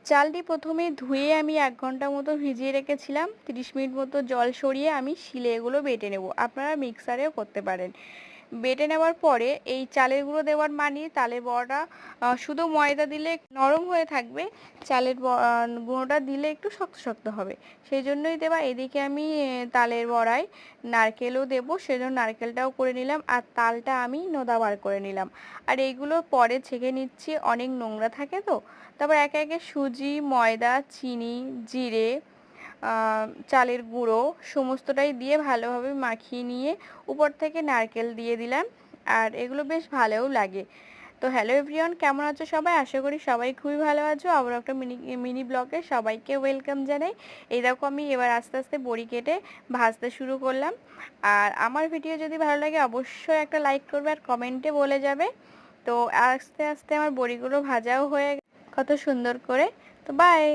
চালটি প্রথমে ধুয়ে আমি 1 ঘন্টা মতো ভিজিয়ে রেখেছিলাম। 30 মিনিট মতো জল সরিয়ে আমি শিলে এগুলো বেটে নেব। আপনারা মিক্সারেও করতে পারেন। বেটে নেওয়ার পরে এই চালের গুঁড়ো দেওয়ার মানে তালের বড়াটা শুধু ময়দা দিলে নরম হয়ে থাকবে, চালের গুঁড়োটা দিলে একটু শক্ত শক্ত হবে, সেই জন্যই দেওয়া। এদিকে আমি তালের বড়ায় নারকেলও দেবো, সেজন্য নারকেলটাও করে নিলাম, আর তালটা আমি নোদা বার করে নিলাম। আর এইগুলো পরে ছেঁকে নিচ্ছি, অনেক নোংরা থাকে তো। তারপর একে একে সুজি, ময়দা, চিনি, জিরে, চালের গুঁড়ো সমস্তটাই দিয়ে ভালোভাবে মাখিয়ে নিয়ে উপর থেকে নারকেল দিয়ে দিলাম, আর এগুলো বেশ ভালোও লাগে। তো হ্যালো এভরিওয়ান, কেমন আছো সবাই? আশা করি সবাই খুবই ভালো আছো। আবার একটা মিনি ব্লগে সবাইকে ওয়েলকাম জানাই। এই দেখো আমি এবার আস্তে আস্তে বড়ি কেটে ভাজতে শুরু করলাম। আর আমার ভিডিও যদি ভালো লাগে অবশ্যই একটা লাইক করবে আর কমেন্টে বলে যাবে। তো আস্তে আস্তে আমার বড়িগুলো ভাজাও হয়ে কত সুন্দর করে। তো বাই।